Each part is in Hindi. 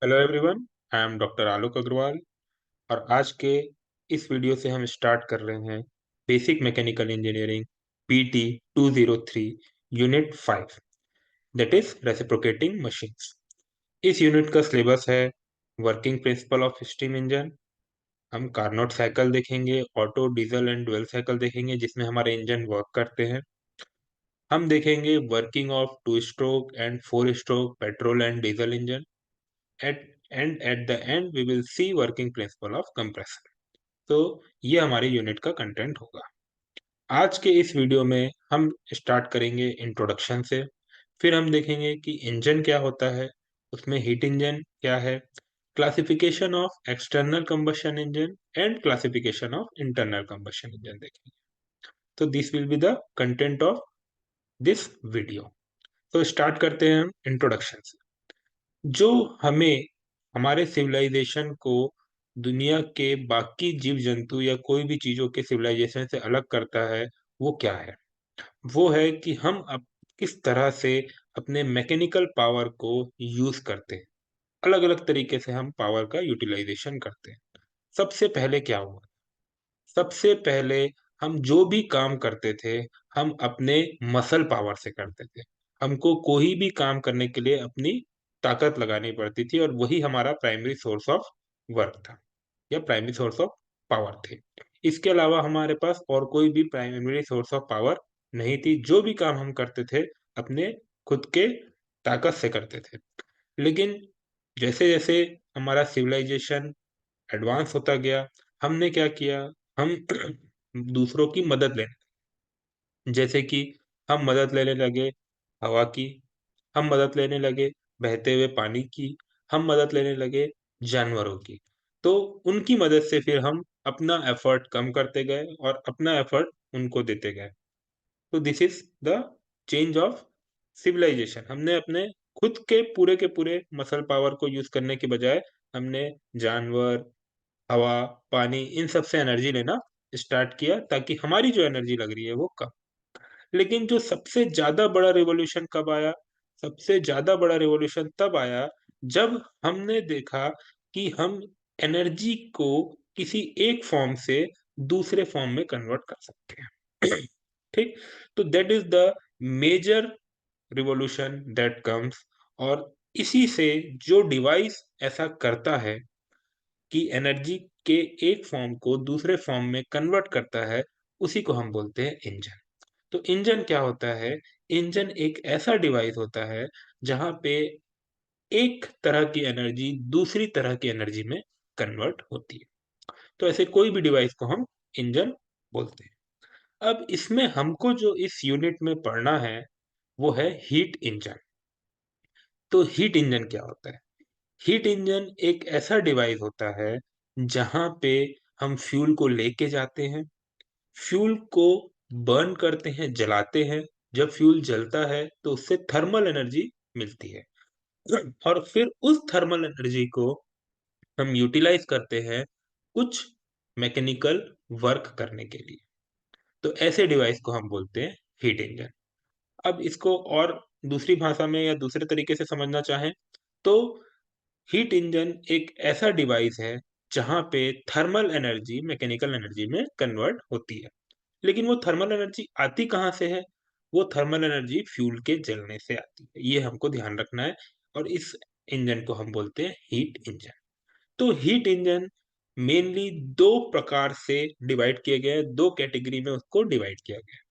Hello everyone, I am doctor Alok Agarwal और आज के इस वीडियो से हम स्टार्ट कर रहे हैं basic mechanical engineering PT 203 unit 5 that is reciprocating machines. इस यूनिट का सिलेबस है working principle of steam engine. हम कार्नोट साइकिल देखेंगे, auto, diesel and dual cycle देखेंगे जिसमें हमारे इंजन वर्क करते हैं। हम देखेंगे working of 2 stroke and 4 stroke petrol and diesel engine. at at the end we will see working principle of compressor। तो ये हमारे यूनिट का कंटेंट होगा। आज के इस वीडियो में हम स्टार्ट करेंगे इंट्रोडक्शन से, फिर हम देखेंगे कि इंजन क्या होता है, उसमें हीट इंजन क्या है, classification of external combustion engine and classification of internal combustion engine देखेंगे। तो this will be the content of this video. तो स्टार्ट करते हैं हम इंट्रोडक्शन से। जो हमें हमारे सिविलाइजेशन को दुनिया के बाकी जीव जंतु या कोई भी चीजों के सिविलाइजेशन से अलग करता है, वो क्या है? वो है कि हम अब किस तरह से अपने मैकेनिकल पावर को यूज करते हैं। अलग अलग तरीके से हम पावर का यूटिलाइजेशन करते हैं। सबसे पहले क्या हुआ? सबसे पहले हम जो भी काम करते थे, हम अपने मसल पावर से करते थे। हमको कोई भी काम करने के लिए अपनी ताकत लगानी पड़ती थी और वही हमारा प्राइमरी सोर्स ऑफ वर्क था या प्राइमरी सोर्स ऑफ पावर थे। इसके अलावा हमारे पास और कोई भी प्राइमरी सोर्स ऑफ पावर नहीं थी। जो भी काम हम करते थे अपने खुद के ताकत से करते थे। लेकिन जैसे जैसे हमारा सिविलाइजेशन एडवांस होता गया, हमने क्या किया? हम दूसरों की मदद लेने, जैसे कि हम मदद लेने लगे हवा की, हम मदद लेने लगे बहते हुए पानी की, हम मदद लेने लगे जानवरों की। तो उनकी मदद से फिर हम अपना एफर्ट कम करते गए और अपना एफर्ट उनको देते गए। तो this is the change of civilisation. हमने अपने खुद के पूरे मसल पावर को यूज करने के बजाय हमने जानवर, हवा, पानी इन सब से एनर्जी लेना स्टार्ट किया ताकि हमारी जो एनर्जी लग रही है वो कम। लेकिन जो सबसे ज़्यादा बड़ा रिवॉल्यूशन कब आया? सबसे ज़्यादा बड़ा रिवॉल्यूशन तब आया जब हमने देखा कि हम एनर्जी को किसी एक फॉर्म से दूसरे फॉर्म में कन्वर्ट कर सकते हैं। ठीक? तो that is the major revolution that comes. और इसी से जो डिवाइस ऐसा करता है कि एनर्जी के एक फॉर्म को दूसरे फॉर्म में कन्वर्ट करता है, उसी को हम बोलते हैं इंजन। तो इंजन क्या होता है? इंजन एक ऐसा डिवाइस होता है जहाँ पे एक तरह की एनर्जी दूसरी तरह की एनर्जी में कन्वर्ट होती है। तो ऐसे कोई भी डिवाइस को हम इंजन बोलते हैं। अब इसमें हमको जो इस यूनिट में पढ़ना है, वो है हीट इंजन। तो हीट इंजन क्या होता है? हीट इंजन एक ऐसा डिवाइस होता है जहाँ पे हम फ्यूल को लेके जाते हैं, फ्यूल को बर्न करते हैं, जलाते हैं। जब फ्यूल जलता है तो उससे थर्मल एनर्जी मिलती है और फिर उस थर्मल एनर्जी को हम यूटिलाइज करते हैं कुछ मैकेनिकल वर्क करने के लिए। तो ऐसे डिवाइस को हम बोलते हैं हीट इंजन। अब इसको और दूसरी भाषा में या दूसरे तरीके से समझना चाहें तो हीट इंजन एक ऐसा डिवाइस है जहाँ पे थर्मल एनर्जी मैकेनिकल एनर्जी में कन्वर्ट होती है। लेकिन वो थर्मल एनर्जी आती कहाँ से है? वो थर्मल एनर्जी फ्यूल के जलने से आती है। ये हमको ध्यान रखना है और इस इंजन को हम बोलते हैं हीट इंजन। तो हीट इंजन मेनली 2 प्रकार से डिवाइड किए गए हैं, 2 कैटेगरी में उसको डिवाइड किया गया है।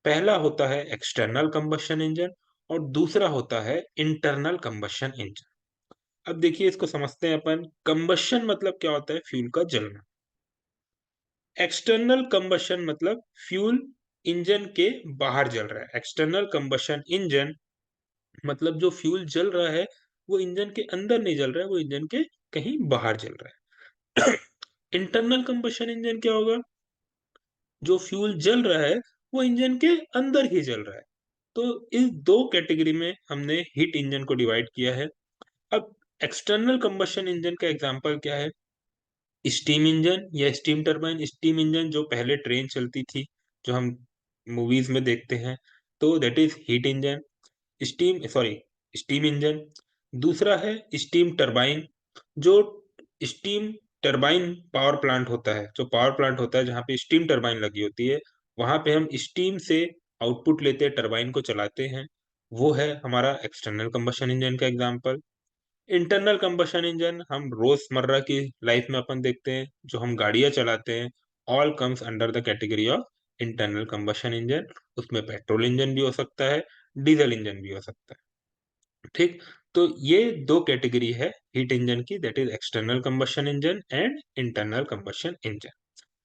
पहला होता है एक्सटर्नल कंबशन इंजन और दूसरा होता है इंटरनल कंबशन इंजन। अब देखिए इसको समझते हैं अपन। कंबशन मतलब क्या होता है? फ्यूल का जलना। एक्सटर्नल कंबशन मतलब फ्यूल इंजन के बाहर जल रहा है। एक्सटर्नल कंबशन इंजन मतलब जो फ्यूल जल रहा है वो इंजन के अंदर नहीं जल रहा है, वो इंजन के कहीं बाहर जल रहा है। इंटरनल कंबशन इंजन क्या होगा? जो फ्यूल जल रहा है वो इंजन के अंदर ही जल रहा है। तो इस 2 कैटेगरी में हमने हीट इंजन को डिवाइड किया है। अब एक्सटर्नल कंबशन इंजन का एग्जांपल क्या है? स्टीम इंजन या स्टीम टरबाइन। स्टीम इंजन जो पहले ट्रेन चलती थी, जो हम मूवीज में देखते हैं, तो that is heat engine. Steam engine. दूसरा है स्टीम टरबाइन। जो स्टीम टरबाइन पावर प्लांट होता है, जो पावर प्लांट होता है जहाँ पे स्टीम टरबाइन लगी होती है, वहां पे हम स्टीम से आउटपुट लेते हैं, टरबाइन को चलाते हैं, वो है हमारा एक्सटर्नल कंबशन इंजन का एग्जाम्पल। इंटरनल कंबशन इंजन हम रोजमर्रा की लाइफ में अपन देखते हैं, जो हम गाड़ियां चलाते हैं, all comes under the category of internal combustion engine. उसमें पेट्रोल इंजन भी हो सकता है, डीजल इंजन भी हो सकता है, ठीक। तो ये दो कैटेगरी है हीट इंजन की, that is external combustion engine and internal combustion engine.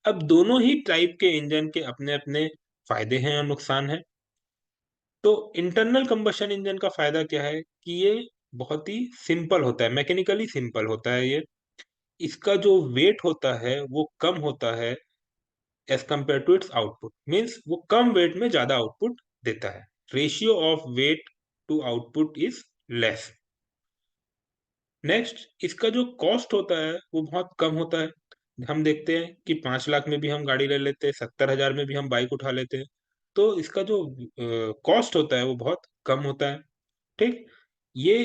अब दोनों ही टाइप के इंजन के अपने अपने फायदे हैं और नुकसान है। तो इंटरनल कंबशन इंजन का फायदा क्या है कि ये बहुत ही सिंपल होता है, मैकेनिकली सिंपल होता है ये। इसका जो वेट होता है वो कम होता है as compare to its output, means वो कम वेट में ज्यादा आउटपुट देता है। Ratio of weight to output is less. Next, इसका जो कॉस्ट होता है वो बहुत कम होता है। हम देखते हैं कि 5 लाख में भी हम गाड़ी ले लेते हैं, 70 हजार में भी हम बाइक उठा लेते हैं। तो इसका जो कॉस्ट होता है वो बहुत कम होता है, ठीक। ये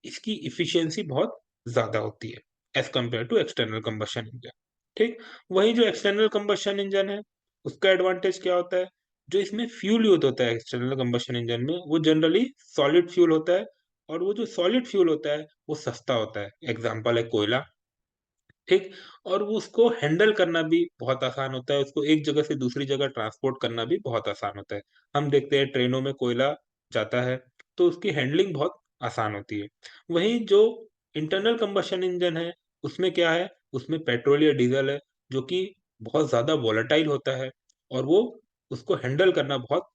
इसकी इफिशियंसी बहुत ज्यादा होती है as compare to external combustion engine, ठीक। वही जो एक्सटर्नल कंबशन इंजन है, उसका एडवांटेज क्या होता है? जो इसमें फ्यूल यूज होता है एक्सटर्नल कंबशन इंजन में, वो जनरली सॉलिड फ्यूल होता है। और वो जो सॉलिड फ्यूल होता है वो सस्ता होता है, एग्जाम्पल है कोयला, ठीक। और वो उसको हैंडल करना भी बहुत आसान होता है, उसको एक जगह से दूसरी जगह ट्रांसपोर्ट करना भी बहुत आसान होता है। हम देखते हैं ट्रेनों में कोयला जाता है, तो उसकी हैंडलिंग बहुत आसान होती है। वहीं जो इंटरनल कंबशन इंजन है, उसमें क्या है? उसमें पेट्रोल या डीजल है, जो कि बहुत ज्यादा वॉलेटाइल होता है, और वो उसको हैंडल करना बहुत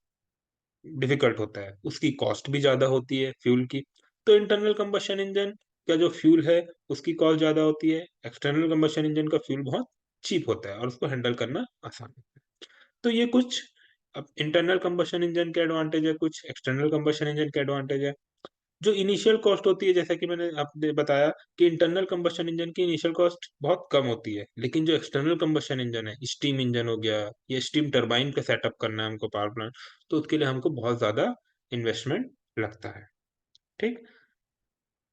डिफिकल्ट होता है, उसकी कॉस्ट भी ज्यादा होती है फ्यूल की। तो इंटरनल कंबशन इंजन का जो फ्यूल है उसकी कॉस्ट ज्यादा होती है, एक्सटर्नल कंबशन इंजन का फ्यूल बहुत चीप होता है और उसको हैंडल करना आसान होता है। तो ये कुछ अब इंटरनल कंबशन इंजन के एडवांटेज है, कुछ एक्सटर्नल कंबशन इंजन के एडवांटेज है। जो इनिशियल कॉस्ट होती है, जैसा कि मैंने आपने बताया कि इंटरनल कंबशन इंजन की इनिशियल कॉस्ट बहुत कम होती है, लेकिन जो एक्सटर्नल कंबशन इंजन है, स्टीम इंजन हो गया या स्टीम टरबाइन का सेटअप करना है हमको पावर प्लांट, तो उसके लिए हमको बहुत ज्यादा इन्वेस्टमेंट लगता है, ठीक।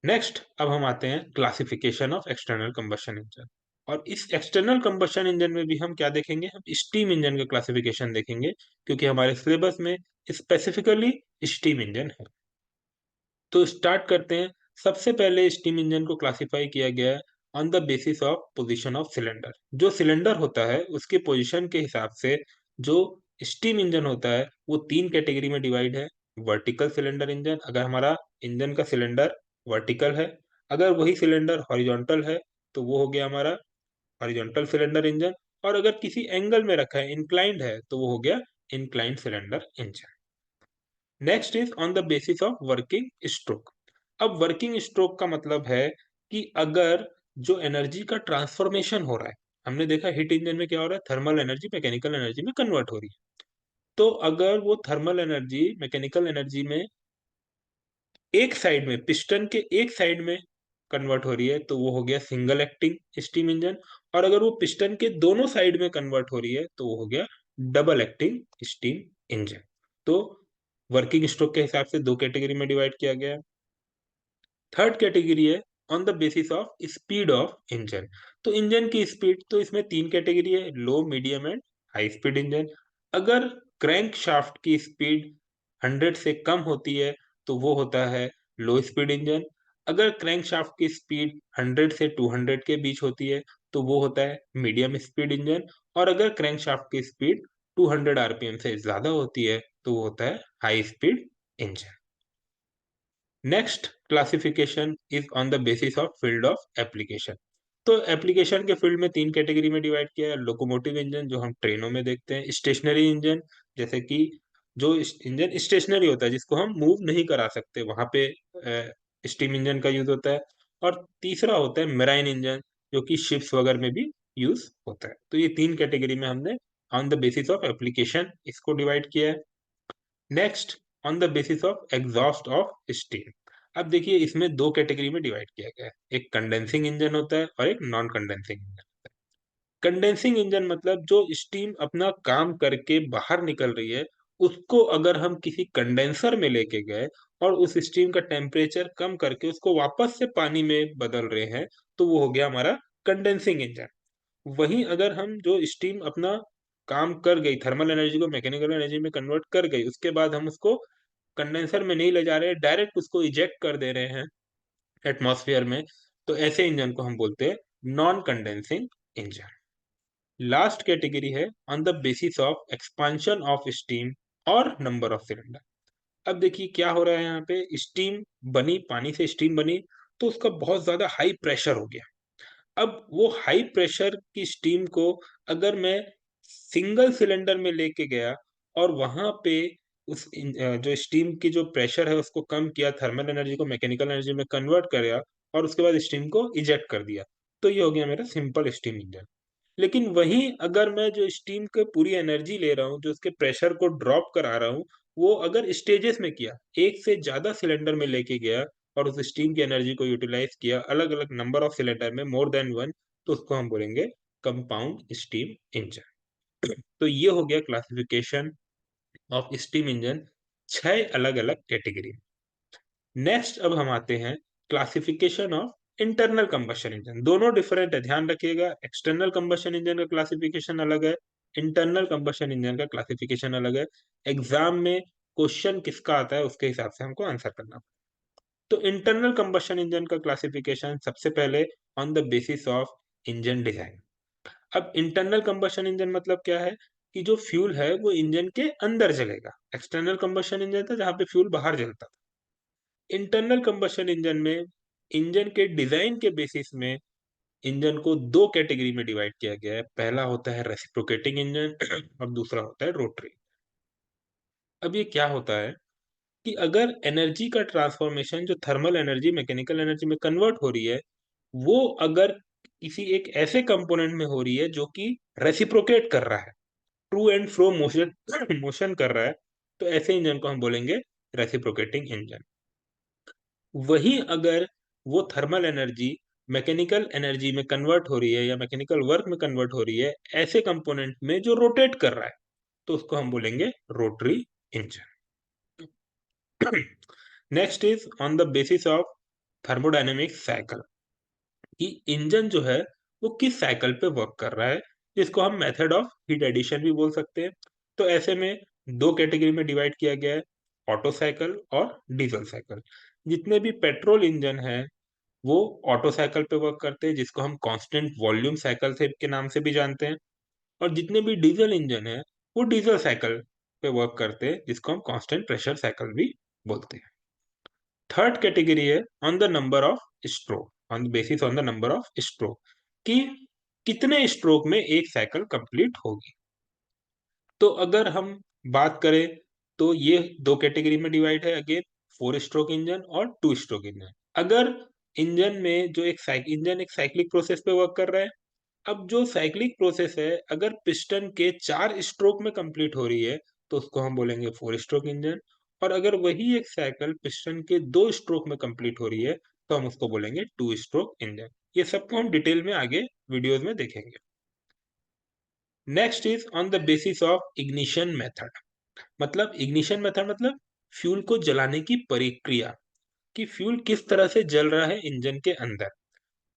नेक्स्ट, अब हम आते हैं classification of external combustion engine. और इस एक्सटर्नल कंबशन इंजन में भी हम क्या देखेंगे? हम स्टीम इंजन का क्लासिफिकेशन देखेंगे, क्योंकि हमारे सिलेबस में स्पेसिफिकली स्टीम इंजन है। तो स्टार्ट करते हैं। सबसे पहले स्टीम इंजन को क्लासिफाई किया गया है on the basis of position of cylinder. जो सिलेंडर होता है उसके पोजीशन के हिसाब से जो स्टीम इंजन होता है वो 3 कैटेगरी में डिवाइड है। वर्टिकल सिलेंडर इंजन, अगर हमारा इंजन का सिलेंडर वर्टिकल है। अगर वही सिलेंडर हॉरिजॉन्टल है तो वो हो गया हमारा हॉरिजॉन्टल सिलेंडर इंजन। और अगर किसी एंगल में रखा है, इंक्लाइंड है, तो वो हो गया inclined cylinder engine. Next is on the basis of working stroke. अब वर्किंग स्ट्रोक का मतलब है कि अगर जो एनर्जी का ट्रांसफॉर्मेशन हो रहा है, हमने देखा हीट इंजन में क्या हो रहा है, थर्मल एनर्जी मैकेनिकल एनर्जी में कन्वर्ट हो रही है। तो अगर वो थर्मल एनर्जी मैकेनिकल एनर्जी में एक साइड में, पिस्टन के एक साइड में कन्वर्ट हो रही है, तो वो हो गया सिंगल एक्टिंग स्टीम इंजन। और अगर वो पिस्टन के दोनों साइड में कन्वर्ट हो रही है तो वो हो गया डबल एक्टिंग स्टीम इंजन। तो वर्किंग स्ट्रोक के हिसाब से 2 कैटेगरी में डिवाइड किया गया है। थर्ड कैटेगरी है on the basis of speed of engine. तो इंजन की स्पीड, तो इसमें 3 कैटेगरी है, low, medium and high speed engine. अगर क्रैंक शाफ्ट की स्पीड 100 से कम होती है तो वो होता है लो स्पीड इंजन। अगर क्रैंक शाफ्ट की स्पीड 100 से 200 के बीच होती है तो वो होता है मीडियम स्पीड इंजन। और अगर क्रैंक शाफ्ट की स्पीड 200 आरपीएम से ज्यादा होती है तो वो होता है high speed engine. Next classification is on the basis of field of application. तो एप्लीकेशन के फील्ड में 3 कैटेगरी में डिवाइड किया है। लोकोमोटिव इंजन, जो हम ट्रेनों में देखते हैं। स्टेशनरी इंजन, जैसे कि जो इंजन स्टेशनरी होता है, जिसको हम मूव नहीं करा सकते, वहां पे स्टीम इंजन का यूज होता है। और तीसरा होता है मेराइन इंजन, जो कि शिप्स वगैरह में भी यूज होता है। तो ये 3 कैटेगरी में हमने on the basis of application इसको डिवाइड किया है। Next, on the basis of exhaust of steam. अब देखिए, इसमें 2 कैटेगरी में डिवाइड किया गया है। एक कंडेंसिंग इंजन होता है और एक non condensing engine. Condensing engine मतलब जो स्टीम अपना काम करके बाहर निकल रही है, उसको अगर हम किसी कंडेंसर में लेके गए और उस स्टीम का टेम्परेचर कम करके उसको वापस से पानी में बदल रहे हैं, तो वो हो गया हमारा कंडेंसिंग इंजन। वहीं अगर हम जो स्टीम अपना काम कर गई, थर्मल एनर्जी को मैकेनिकल एनर्जी में कन्वर्ट कर गई, उसके बाद हम उसको कंडेंसर में नहीं ले जा रहे, डायरेक्ट उसको इजेक्ट कर दे रहे हैं एटमॉस्फेयर में, तो ऐसे इंजन को हम बोलते हैं non condensing engine. Last category है on the basis of expansion of steam और नंबर ऑफ सिलेंडर। अब देखिए क्या हो रहा है, यहाँ पे स्टीम बनी, पानी से स्टीम बनी, तो उसका बहुत ज्यादा हाई प्रेशर हो गया। अब वो हाई प्रेशर की स्टीम को अगर मैं सिंगल सिलेंडर में लेके गया और वहां पे जो स्टीम की जो प्रेशर है उसको कम किया, थर्मल एनर्जी को मैकेनिकल एनर्जी में कन्वर्ट किया और उसके बाद स्टीम को इजेक्ट कर दिया, तो ये हो गया मेरा सिंपल स्टीम इंजन। लेकिन वहीं अगर मैं जो स्टीम की पूरी एनर्जी ले रहा हूँ, जो उसके प्रेशर को ड्रॉप करा रहा हूँ, वो अगर स्टेजेस में किया, एक से ज्यादा सिलेंडर में लेके गया और उस स्टीम की एनर्जी को यूटिलाइज किया अलग अलग नंबर ऑफ सिलेंडर में, मोर देन वन, तो उसको हम बोलेंगे कंपाउंड स्टीम इंजन। तो ये हो गया क्लासिफिकेशन ऑफ स्टीम इंजन, 6 अलग अलग कैटेगरी। नेक्स्ट अब हम आते हैं classification of internal combustion engine. दोनों डिफरेंट है, ध्यान रखिएगा, एक्सटर्नल कंबशन इंजन का क्लासिफिकेशन अलग है, इंटरनल कंबशन इंजन का क्लासिफिकेशन अलग है। एग्जाम में क्वेश्चन किसका आता है उसके हिसाब से हमको आंसर करना। तो इंटरनल कंबशन इंजन का क्लासिफिकेशन सबसे पहले on the basis of engine design. अब इंटरनल कंबशन इंजन मतलब क्या है, कि जो फ्यूल है वो इंजन के अंदर जलेगा। एक्सटर्नल कंबशन इंजन था जहां पे फ्यूल बाहर जलता था। इंटरनल कंबशन इंजन में इंजन के डिजाइन के बेसिस में इंजन को दो कैटेगरी में डिवाइड किया गया है। पहला होता है रेसिप्रोकेटिंग इंजन और दूसरा होता है रोटरी। अब ये क्या होता है कि अगर एनर्जी का ट्रांसफॉर्मेशन जो थर्मल एनर्जी मैकेनिकल एनर्जी में कन्वर्ट हो रही है, वो अगर किसी एक ऐसे कंपोनेंट में हो रही है जो कि रेसिप्रोकेट कर रहा है, to and fro motion motion कर रहा है, तो ऐसे इंजन को हम बोलेंगे रेसिप्रोकेटिंग इंजन। वहीं अगर वो थर्मल एनर्जी मैकेनिकल एनर्जी में कन्वर्ट हो रही है या मैकेनिकल वर्क में कन्वर्ट हो रही है ऐसे कंपोनेंट में जो रोटेट कर रहा है, तो उसको हम बोलेंगे rotary engine. Next is on the basis of thermodynamic cycle, कि इंजन जो है वो किस साइकिल पे वर्क कर रहा है, जिसको हम मेथड ऑफ हीट एडिशन भी बोल सकते हैं। तो ऐसे में दो कैटेगरी में डिवाइड किया गया है, ऑटो साइकिल और डीजल साइकिल। जितने भी पेट्रोल इंजन है वो ऑटो साइकिल पे वर्क करते हैं, जिसको हम कांस्टेंट वॉल्यूम साइकिल से के नाम से भी जानते हैं। और जितने भी डीजल इंजन है वो डीजल साइकिल पे वर्क करते हैं, जिसको हम कांस्टेंट प्रेशर साइकिल भी बोलते हैं। थर्ड कैटेगरी है on the number of stroke, on the basis on the number of stroke, कि कितने स्ट्रोक में एक साइकिल कंप्लीट होगी। तो अगर हम बात करें तो ये दो कैटेगरी में डिवाइड है अगेन, 4 स्ट्रोक इंजन और 2 स्ट्रोक इंजन। अगर इंजन में जो इंजन एक साइक्लिक प्रोसेस पे वर्क कर रहा है, अब जो साइक्लिक प्रोसेस है अगर पिस्टन के 4 स्ट्रोक में कंप्लीट हो रही है, तो उसको हम बोलेंगे 4 स्ट्रोक इंजन। और अगर वही एक साइकिल पिस्टन के 2 स्ट्रोक में कंप्लीट हो रही है, तो हम उसको बोलेंगे 2 स्ट्रोक इंजन। ये सबको हम डिटेल में आगे वीडियोस में देखेंगे। Next is on the basis of ignition method. मतलब इग्निशन मेथड मतलब फ्यूल को जलाने की प्रक्रिया, कि फ्यूल किस तरह से जल रहा है इंजन के अंदर।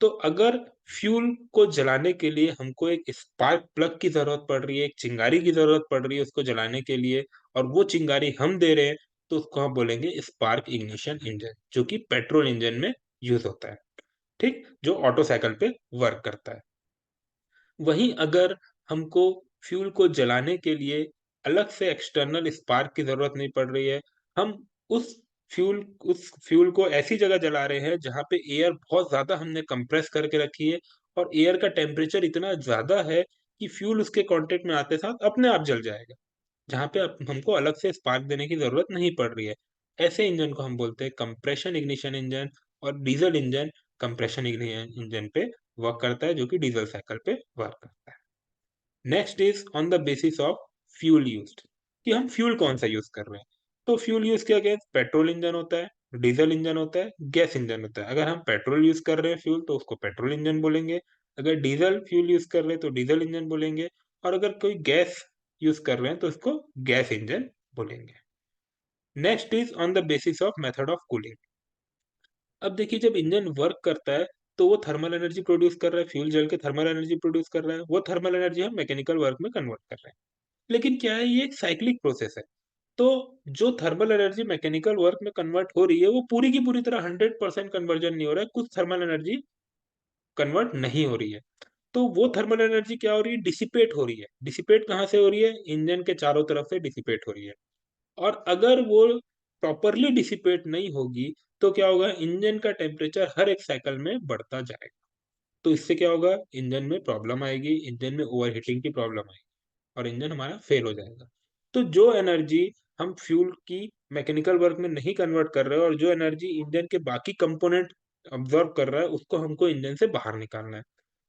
तो अगर फ्यूल को जलाने के लिए हमको एक स्पार्क प्लग की जरूरत पड़ रही है, एक चिंगारी की जरूरत पड़ रही है उसको जलाने के लिए, और वो चिंगारी हम दे रहे हैं, तो उसको हम बोलेंगे स्पार्क इग्निशन इंजन, जो कि पेट्रोल इंजन में यूज होता है, ठीक, जो ऑटो साइकिल पे वर्क करता है। वहीं अगर हमको फ्यूल को जलाने के लिए अलग से एक्सटर्नल स्पार्क की जरूरत नहीं पड़ रही है, हम उस उस फ्यूल को ऐसी जगह जला रहे हैं जहाँ पे एयर बहुत ज्यादा हमने कंप्रेस करके रखी है और एयर का टेम्परेचर इतना ज्यादा है कि फ्यूल उसके कांटेक्ट में आते साथ अपने आप जल जाएगा, जहाँ पे हमको अलग से स्पार्क देने की जरूरत नहीं पड़ रही है। ऐसे इंजन को हम बोलते हैं कंप्रेशन इग्निशन इंजन। और डीजल इंजन कंप्रेशन इंजन पे वर्क करता है, जो कि डीजल साइकिल पे वर्क करता है। Next is on the basis of fuel used, कि हम फ्यूल कौन सा यूज कर रहे हैं। तो फ्यूल यूज किया गया, पेट्रोल इंजन होता है, डीजल इंजन होता है, गैस इंजन होता है। अगर हम पेट्रोल यूज कर रहे हैं फ्यूल, तो उसको पेट्रोल इंजन बोलेंगे। अगर डीजल फ्यूल यूज कर रहे हैं तो डीजल इंजन बोलेंगे। और अगर कोई गैस यूज कर रहे हैं तो उसको गैस इंजन बोलेंगे। Next is on the basis of method of cooling. अब देखिए जब इंजन वर्क करता है तो वो थर्मल एनर्जी प्रोड्यूस कर रहा है, फ्यूल जल के थर्मल एनर्जी प्रोड्यूस कर रहा है, वो थर्मल एनर्जी हम मैकेनिकल वर्क में कन्वर्ट कर रहे हैं। लेकिन क्या है, ये एक साइक्लिक प्रोसेस है। तो जो थर्मल एनर्जी मैकेनिकल वर्क में कन्वर्ट हो रही है वो पूरी की पूरी तरह 100% कन्वर्जन नहीं हो रहा है, कुछ थर्मल एनर्जी कन्वर्ट नहीं हो रही है। तो वो थर्मल एनर्जी क्या हो रही है, डिसिपेट हो रही है। डिसिपेट कहाँ से हो रही है, इंजन के चारों तरफ से डिसिपेट हो रही है। और अगर वो प्रॉपरली डिसिपेट नहीं होगी तो क्या होगा, इंजन का टेम्परेचर हर एक साइकिल में बढ़ता जाएगा। तो इससे क्या होगा, इंजन में प्रॉब्लम आएगी, इंजन में ओवरहीटिंग की प्रॉब्लम आएगी और इंजन हमारा फेल हो जाएगा। तो जो एनर्जी हम फ्यूल की मैकेनिकल वर्क में नहीं कन्वर्ट कर रहे हैं और जो एनर्जी इंजन के बाकी कंपोनेंट अब्सॉर्ब कर रहा है उसको हमको इंजन से बाहर निकालना है।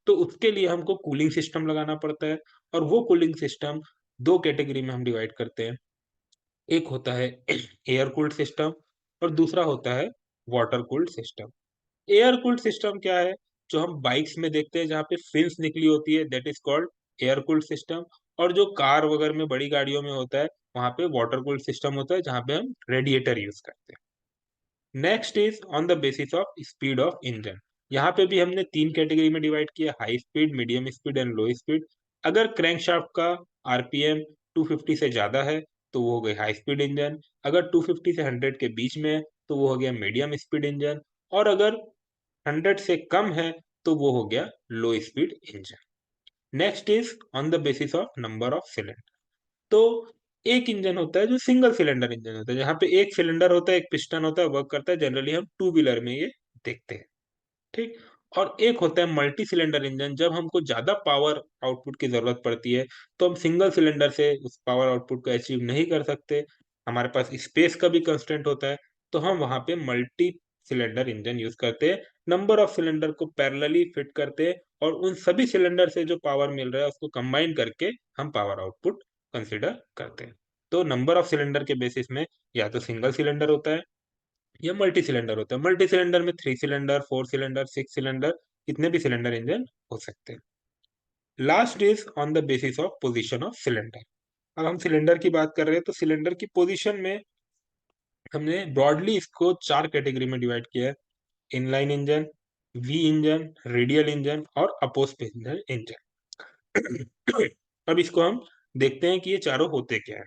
तो उसके लिए हमको कूलिंग सिस्टम लगाना पड़ता है और वो कूलिंग सिस्टम दो कैटेगरी में हम डिवाइड करते हैं। एक होता है एयर कूल्ड सिस्टम और दूसरा होता है water cooled system. Air cooled system क्या है, जो हम बाइक्स में देखते हैं जहाँ पे फिन्स निकली होती है, that is called air cooled system. और जो कार वगैरह में बड़ी गाड़ियों में होता है वहां पे वाटर कूल्ड सिस्टम होता है जहाँ पे हम रेडिएटर यूज करते हैं। Next is on the basis of speed of engine. यहाँ पे भी हमने तीन कैटेगरी में डिवाइड किया, high speed, medium speed and low speed. अगर क्रैंकशाफ्ट का आरपीएम 250 से ज्यादा है तो वो हो गई हाई स्पीड इंजन। अगर 250 से 100 के बीच में है तो वो हो गया मीडियम स्पीड इंजन। और अगर 100 से कम है तो वो हो गया लो speed engine. Next is on the basis of number of cylinder. तो एक इंजन होता है जो सिंगल सिलेंडर इंजन होता है, जहाँ पे एक सिलेंडर होता है, एक पिस्टन होता है, वर्क करता है, जनरली हम टू व्हीलर में ये देखते हैं। ठीक। और एक होता है मल्टी सिलेंडर इंजन, जब हमको ज्यादा पावर आउटपुट की जरूरत पड़ती है तो हम सिंगल सिलेंडर से उस पावर आउटपुट को अचीव नहीं कर सकते, हमारे पास स्पेस का भी कंस्ट्रेंट होता है, तो हम वहां पे मल्टी सिलेंडर इंजन यूज करते हैं। नंबर ऑफ सिलेंडर को पैरेलली फिट करते हैं और उन सभी सिलेंडर से जो पावर मिल रहा है उसको कंबाइन करके हम पावर आउटपुट कंसिडर करते हैं। तो नंबर ऑफ सिलेंडर के बेसिस में या तो सिंगल सिलेंडर होता है या मल्टी सिलेंडर होता है। मल्टी सिलेंडर में 3 सिलेंडर, 4 सिलेंडर, 6 सिलेंडर, कितने भी सिलेंडर इंजन हो सकते हैं। Last is on the basis of position of cylinder. अब हम सिलेंडर की बात कर रहे हैं तो सिलेंडर की पोजीशन में हमने ब्रॉडली इसको चार कैटेगरी में डिवाइड किया है, inline engine, we engine, radial engine और अपोज इंजन। अब इसको हम देखते हैं कि ये चारों होते क्या है।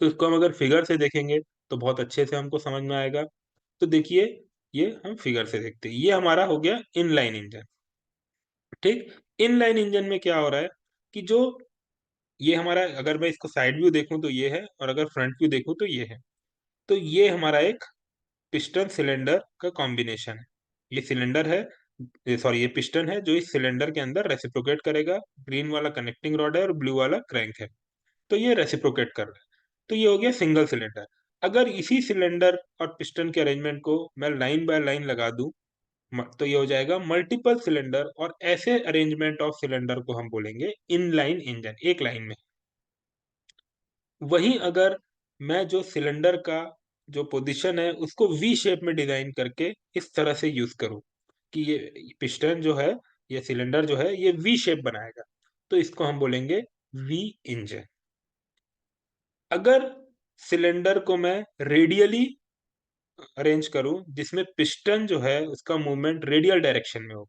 तो इसको हम अगर फिगर से देखेंगे तो बहुत अच्छे से हमको समझ में आएगा। तो देखिए, ये हम फिगर से देखते हैं, ये हमारा हो गया इनलाइन इंजन। ठीक। इनलाइन इंजन में क्या हो रहा है कि जो ये हमारा, अगर मैं इसको साइड व्यू देखूं तो ये है और अगर फ्रंट व्यू देखूं तो ये है। तो ये हमारा एक पिस्टन सिलेंडर का कॉम्बिनेशन है। ये सिलेंडर है, सॉरी ये पिस्टन है जो इस सिलेंडर के अंदर रेसिप्रोकेट करेगा। ग्रीन वाला कनेक्टिंग रॉड है और ब्लू वाला क्रैंक है, तो ये रेसिप्रोकेट कर रहा है। तो ये हो गया सिंगल सिलेंडर। अगर इसी सिलेंडर और पिस्टन के अरेंजमेंट को मैं लाइन बाय लाइन लगा दूं तो ये हो जाएगा मल्टीपल सिलेंडर, और ऐसे अरेंजमेंट ऑफ सिलेंडर को हम बोलेंगे इनलाइन इंजन, एक लाइन में। वहीं अगर मैं जो सिलेंडर का जो पोजीशन है उसको वी शेप में डिजाइन करके इस तरह से यूज करूं कि ये पिस्टन जो है, ये सिलेंडर जो है ये वी शेप बनाएगा, तो इसको हम बोलेंगे वी इंजन। अगर सिलेंडर को मैं रेडियली अरेंज करूं जिसमें पिस्टन जो है उसका मूवमेंट रेडियल डायरेक्शन में हो,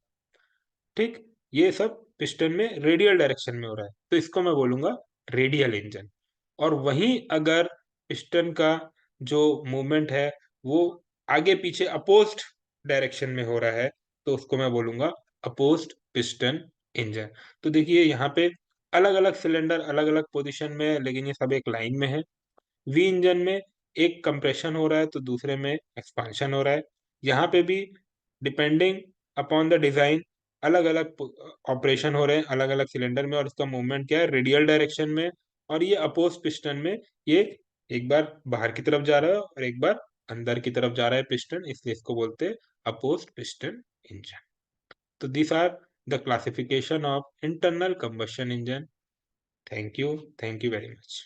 ठीक, ये सब पिस्टन में रेडियल डायरेक्शन में हो रहा है, तो इसको मैं बोलूंगा रेडियल इंजन। और वहीं अगर पिस्टन का जो मूवमेंट है वो आगे पीछे अपोज्ड डायरेक्शन में हो रहा है तो उसको मैं बोलूंगा अपोज्ड पिस्टन इंजन। तो देखिए यहाँ पे अलग अलग सिलेंडर अलग अलग पोजीशन में है लेकिन ये सब एक लाइन में है। वी इंजन में एक कंप्रेशन हो रहा है तो दूसरे में एक्सपांशन हो रहा है। यहाँ पे भी डिपेंडिंग अपॉन द डिजाइन अलग अलग ऑपरेशन हो रहे हैं अलग अलग सिलेंडर में, और इसका मूवमेंट क्या है, रेडियल डायरेक्शन में। और ये अपोज पिस्टन में ये एक बार बाहर की तरफ जा रहा है और एक बार अंदर की तरफ जा रहा है पिस्टन, इसलिए इसको बोलते हैं अपोज पिस्टन इंजन। तो this are the classification of internal combustion engine. Thank you very much.